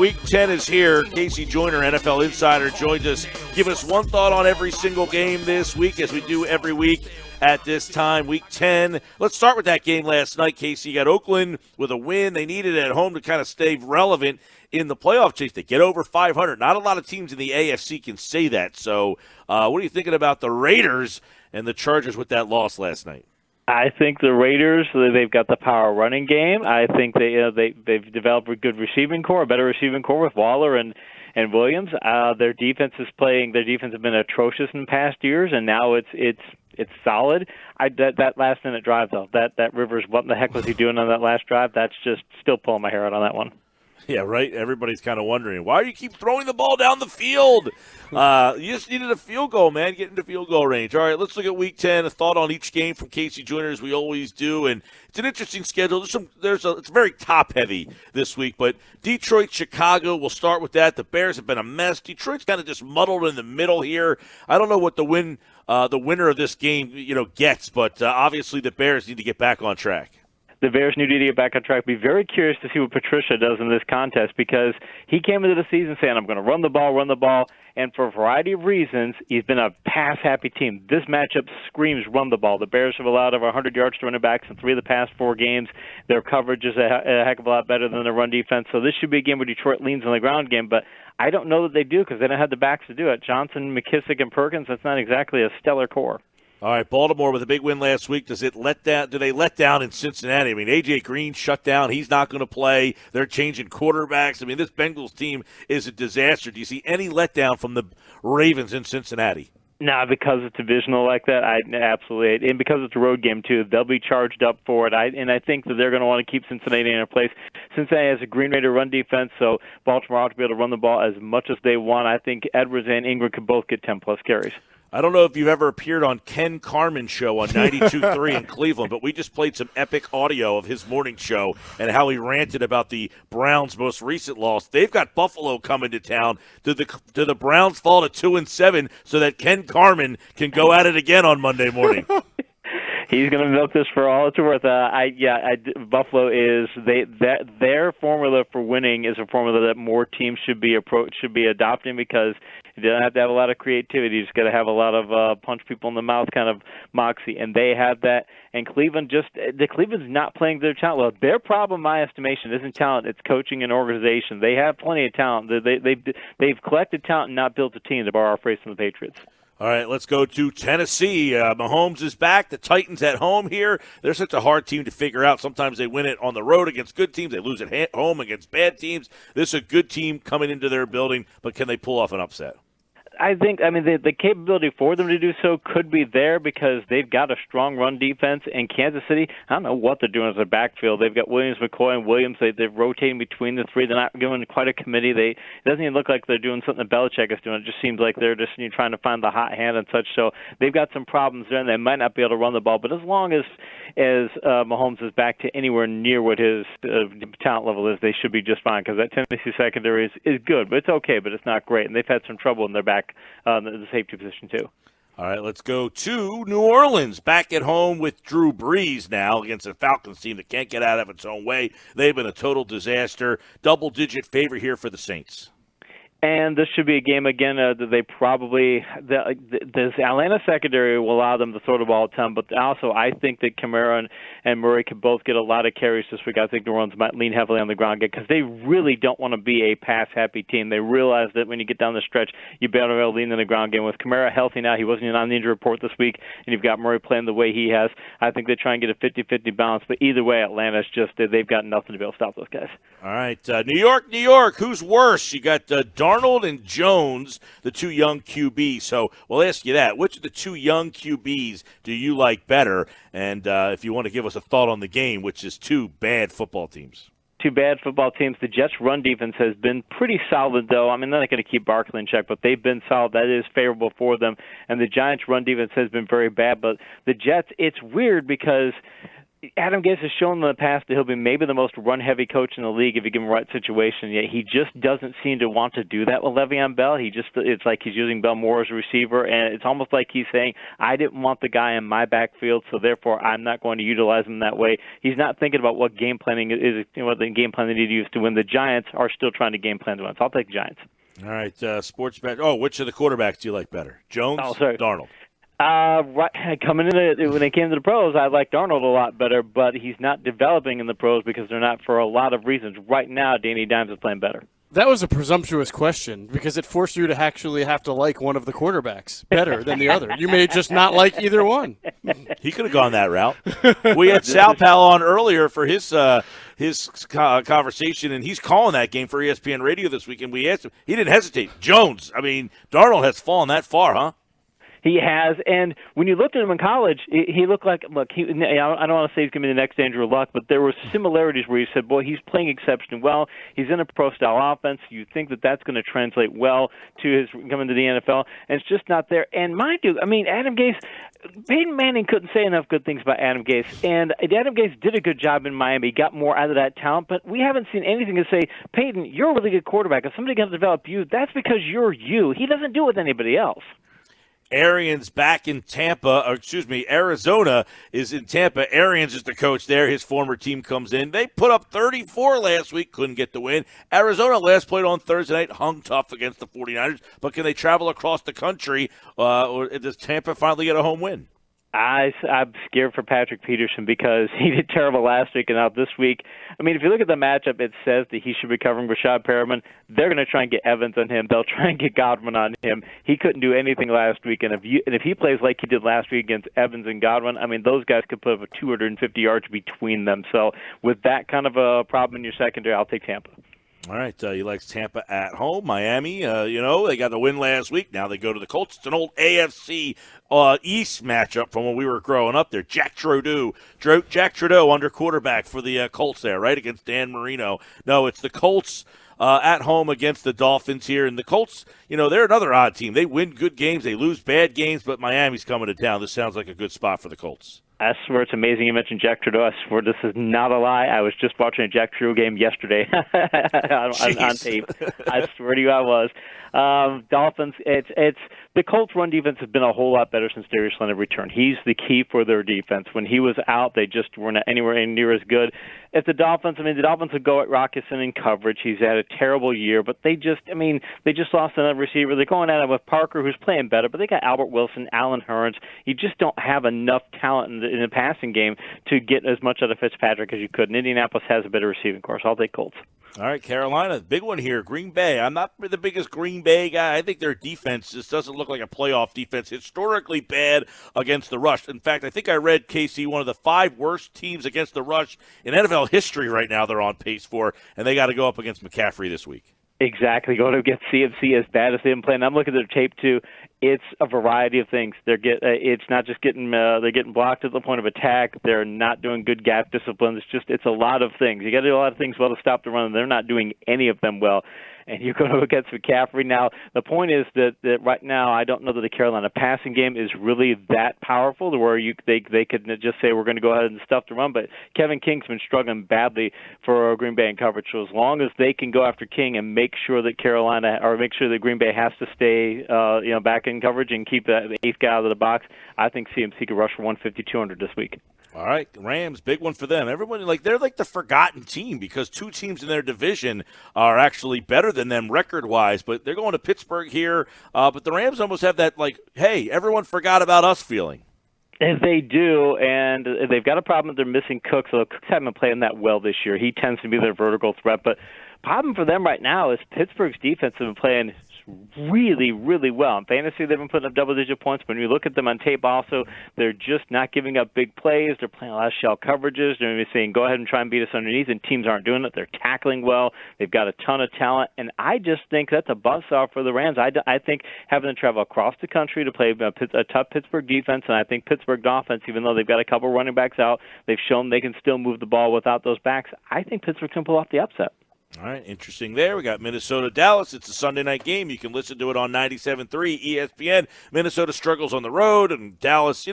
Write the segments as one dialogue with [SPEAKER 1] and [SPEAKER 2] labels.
[SPEAKER 1] Week 10 is here. KC Joyner, NFL Insider, joins us. Give us one thought on every single game this week, as we do every week at this time. Week 10. Let's start with that game last night, KC. You got Oakland with a win. They needed it at home to kind of stay relevant in the playoff chase. They get over 500. Not a lot of teams in the AFC can say that. So what are you thinking about the Raiders and the Chargers with that loss last night?
[SPEAKER 2] I think the Raiders, they've got the power running game. I think they've developed a good receiving core, a better receiving core with Waller and Williams. Their defense has been atrocious in past years, and now it's solid. That last minute drive though, that Rivers, what the heck was he doing on that last drive? That's just still pulling my hair out on that one.
[SPEAKER 1] Yeah, right. Everybody's kind of wondering, why do you keep throwing the ball down the field? You just needed a field goal, man. Get into field goal range. All right, let's look at Week 10. A thought on each game from KC Joyner, as we always do. And it's an interesting schedule. It's very top-heavy this week. But Detroit, Chicago, we'll start with that. The Bears have been a mess. Detroit's kind of just muddled in the middle here. I don't know what the winner of this game gets, but obviously the Bears need to get back on track.
[SPEAKER 2] The Bears need to get back on track. Be very curious to see what Patricia does in this contest, because he came into the season saying, I'm going to run the ball, and for a variety of reasons, he's been a pass-happy team. This matchup screams run the ball. The Bears have allowed over 100 yards to running backs in 3 of the past 4 games. Their coverage is a heck of a lot better than their run defense, so this should be a game where Detroit leans on the ground game, but I don't know that they do because they don't have the backs to do it. Johnson, McKissick, and Perkins, that's not exactly a stellar core.
[SPEAKER 1] All right, Baltimore with a big win last week. Do they let down in Cincinnati? I mean, A.J. Green shut down. He's not going to play. They're changing quarterbacks. I mean, this Bengals team is a disaster. Do you see any letdown from the Ravens in Cincinnati?
[SPEAKER 2] No, because it's divisional like that, absolutely. And because it's a road game, too, they'll be charged up for it. I think that they're going to want to keep Cincinnati in their place. Cincinnati has a Green Raider run defense, so Baltimore ought to be able to run the ball as much as they want. I think Edwards and Ingram could both get 10-plus carries.
[SPEAKER 1] I don't know if you've ever appeared on Ken Carman's show on 92.3 in Cleveland, but we just played some epic audio of his morning show and how he ranted about the Browns' most recent loss. They've got Buffalo coming to town. Do the Browns fall to 2-7 so that Ken Carman can go at it again on Monday morning?
[SPEAKER 2] He's going to milk this for all it's worth. Buffalo is their formula for winning is a formula that more teams should be adopting, because you don't have to have a lot of creativity. You just got to have a lot of punch people in the mouth kind of moxie, and they have that. And Cleveland's not playing their talent well. Their problem, in my estimation, isn't talent; it's coaching and organization. They have plenty of talent. They've collected talent and not built a team, to borrow a phrase from the Patriots.
[SPEAKER 1] All right, let's go to Tennessee. Mahomes is back. The Titans at home here. They're such a hard team to figure out. Sometimes they win it on the road against good teams. They lose at home against bad teams. This is a good team coming into their building, but can they pull off an upset?
[SPEAKER 2] I think, the capability for them to do so could be there, because they've got a strong run defense. And Kansas City, I don't know what they're doing as a backfield. They've got Williams, McCoy, and Williams. They're rotating between the three. They're not giving quite a committee. It doesn't even look like they're doing something that Belichick is doing. It just seems like they're just trying to find the hot hand and such. So they've got some problems there, and they might not be able to run the ball. But as long as Mahomes is back to anywhere near what his talent level is, they should be just fine, because that Tennessee secondary is good, but it's okay, but it's not great. And they've had some trouble in their back in the safety position too.
[SPEAKER 1] All right, let's go to New Orleans. Back at home with Drew Brees now against a Falcons team that can't get out of its own way. They've been a total disaster. Double-digit favorite here for the Saints.
[SPEAKER 2] And this should be a game, again, that they probably this Atlanta secondary will allow them to throw the ball a ton, but also I think that Kamara and Murray could both get a lot of carries this week. I think New Orleans might lean heavily on the ground game, because they really don't want to be a pass-happy team. They realize that when you get down the stretch, you better lean in the ground game. With Kamara healthy now, he wasn't even on the injury report this week, and you've got Murray playing the way he has. I think they try and get a 50-50 balance, but either way, Atlanta's just, they've got nothing to be able to stop those guys.
[SPEAKER 1] All right, New York, who's worse? You got Darnold and Jones, the two young QBs. So we'll ask you that. Which of the two young QBs do you like better? And if you want to give us a thought on the game, which is two bad football teams.
[SPEAKER 2] Two bad football teams. The Jets' run defense has been pretty solid, though. I mean, they're not going to keep Barkley in check, but they've been solid. That is favorable for them. And the Giants' run defense has been very bad. But the Jets, it's weird because Adam Gase has shown in the past that he'll be maybe the most run-heavy coach in the league if you give him the right situation, yet he just doesn't seem to want to do that with Le'Veon Bell. It's like he's using Bell more as a receiver, and it's almost like he's saying, I didn't want the guy in my backfield, so therefore I'm not going to utilize him that way. He's not thinking about what game planning is, what the game plan they need to use to win. The Giants are still trying to game plan to win, so I'll take the Giants.
[SPEAKER 1] All right, sports bet. Oh, which of the quarterbacks do you like better, Jones, Darnold?
[SPEAKER 2] Right, coming in when they came to the pros, I like Darnold a lot better, but he's not developing in the pros because they're not for a lot of reasons. Right now, Danny Dimes is playing better.
[SPEAKER 3] That was a presumptuous question because it forced you to actually have to like one of the quarterbacks better than the other. You may just not like either one.
[SPEAKER 1] He could have gone that route. We had Sal Pal on earlier for his conversation, and he's calling that game for ESPN Radio this week, and we asked him. He didn't hesitate. Jones, Darnold has fallen that far, huh?
[SPEAKER 2] He has, and when you looked at him in college, he looked like, I don't want to say he's going to be the next Andrew Luck, but there were similarities where you said, boy, he's playing exceptionally well. He's in a pro-style offense. You think that that's going to translate well to his coming to the NFL, and it's just not there. And mind you, Adam Gase, Peyton Manning couldn't say enough good things about Adam Gase, and Adam Gase did a good job in Miami. He got more out of that talent, but we haven't seen anything to say, Peyton, you're a really good quarterback. If somebody can develop you, that's because you're you. He doesn't do it with anybody else.
[SPEAKER 1] Arians back in Arizona is in Tampa. Arians is the coach there. His former team comes in. They put up 34 last week, couldn't get the win. Arizona last played on Thursday night, hung tough against the 49ers, but can they travel across the country, or does Tampa finally get a home win?
[SPEAKER 2] I'm scared for Patrick Peterson because he did terrible last week and out this week. If you look at the matchup, it says that he should be covering Rashad Perriman. They're going to try and get Evans on him. They'll try and get Godwin on him. He couldn't do anything last week, and if he plays like he did last week against Evans and Godwin, those guys could put up 250 yards between them. So with that kind of a problem in your secondary, I'll take Tampa.
[SPEAKER 1] All right, he likes Tampa at home. Miami, they got the win last week. Now they go to the Colts. It's an old AFC East matchup from when we were growing up there. Jack Trudeau under quarterback for the Colts there, right, against Dan Marino. No, it's the Colts at home against the Dolphins here. And the Colts, they're another odd team. They win good games. They lose bad games, but Miami's coming to town. This sounds like a good spot for the Colts.
[SPEAKER 2] I swear it's amazing you mentioned Jack Trudeau. I swear this is not a lie. I was just watching a Jack Trudeau game yesterday on tape. I swear to you I was. Dolphins, it's the Colts' run defense has been a whole lot better since Darius Leonard returned. He's the key for their defense. When he was out, they just weren't anywhere near as good. If the Dolphins would go at Rockison in coverage. He's had a terrible year, but they just lost another receiver. They're going at it with Parker, who's playing better, but they got Albert Wilson, Allen Hurns. You just don't have enough talent in the passing game to get as much out of Fitzpatrick as you could. And Indianapolis has a better receiving corps. So I'll take Colts.
[SPEAKER 1] All right, Carolina, big one here. Green Bay. I'm not the biggest Green Bay guy. I think their defense just doesn't look like a playoff defense. Historically bad against the rush. In fact, I think I read, KC, one of the 5 worst teams against the rush in NFL history right now they're on pace for, and they got to go up against McCaffrey this week.
[SPEAKER 2] Exactly. Going to get CMC as bad as they've been playing. I'm looking at their tape, too. It's a variety of things. It's not just they're getting blocked at the point of attack. They're not doing good gap discipline. It's a lot of things. You got to do a lot of things well to stop the run, and they're not doing any of them well. And you're going to against McCaffrey. Now, the point is that right now I don't know that the Carolina passing game is really that powerful to where they could just say we're going to go ahead and stuff the run. But Kevin King's been struggling badly for Green Bay in coverage. So as long as they can go after King and make sure that Green Bay has to stay back in coverage and keep the 8th guy out of the box, I think CMC could rush for 150, 200 this week.
[SPEAKER 1] All right, Rams, big one for them. Everyone, they're like the forgotten team because 2 teams in their division are actually better than them record-wise, but they're going to Pittsburgh here. But the Rams almost have that, hey, everyone forgot about us feeling.
[SPEAKER 2] And they do, and they've got a problem that they're missing Cooks. So Cooks haven't been playing that well this year. He tends to be their vertical threat, but problem for them right now is Pittsburgh's defense has been playing really, really well. In fantasy, they've been putting up double-digit points. But when you look at them on tape also, they're just not giving up big plays. They're playing a lot of shell coverages. They're going to be saying, go ahead and try and beat us underneath, and teams aren't doing it. They're tackling well. They've got a ton of talent, and I just think that's a buzzsaw for the Rams. I think having to travel across the country to play a tough Pittsburgh defense, and I think Pittsburgh offense, even though they've got a couple running backs out, they've shown they can still move the ball without those backs. I think Pittsburgh can pull off the upset.
[SPEAKER 1] All right, interesting there. We got Minnesota-Dallas. It's a Sunday night game. You can listen to it on 97.3 ESPN. Minnesota struggles on the road, and Dallas,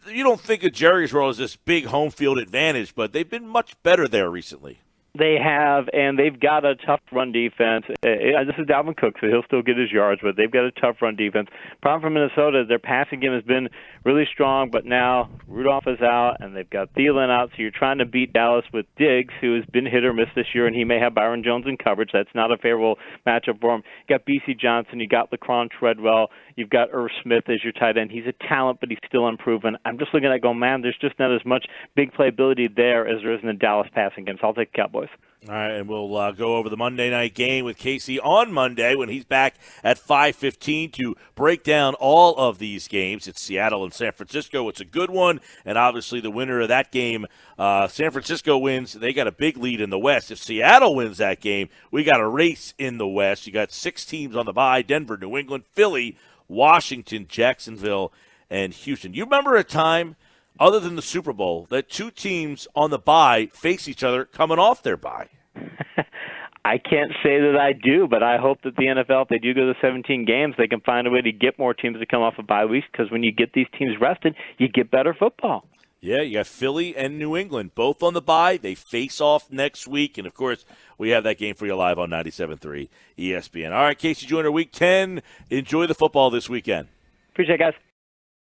[SPEAKER 1] you don't think of Jerry's role as this big home field advantage, but they've been much better there recently.
[SPEAKER 2] They have, and they've got a tough run defense. This is Dalvin Cook, so he'll still get his yards, but they've got a tough run defense. Problem for Minnesota, their passing game has been really strong, but now Rudolph is out, and they've got Thielen out, so you're trying to beat Dallas with Diggs, who has been hit or miss this year, and he may have Byron Jones in coverage. That's not a favorable matchup for him. You got B.C. Johnson, you got Laquan Treadwell, you've got Irv Smith as your tight end. He's a talent, but he's still unproven. I'm just looking at it going, man, there's just not as much big playability there as there is in the Dallas passing game, so I'll take the Cowboys.
[SPEAKER 1] All right, and we'll go over the Monday night game with Casey on Monday when he's back at 5:15 to break down all of these games. It's Seattle and San Francisco. It's a good one, and obviously the winner of that game, San Francisco wins. They got a big lead in the West. If Seattle wins that game, we got a race in the West. You got 6 teams on the bye: Denver, New England, Philly, Washington, Jacksonville, and Houston. You remember a time, other than the Super Bowl, that 2 teams on the bye face each other coming off their bye?
[SPEAKER 2] I can't say that I do, but I hope that the NFL, if they do go to 17 games, they can find a way to get more teams to come off of bye weeks, because when you get these teams rested, you get better football.
[SPEAKER 1] Yeah, you got Philly and New England, both on the bye. They face off next week, and, of course, we have that game for you live on 97.3 ESPN. All right, KC Joyner, Week 10. Enjoy the football this weekend.
[SPEAKER 2] Appreciate it, guys.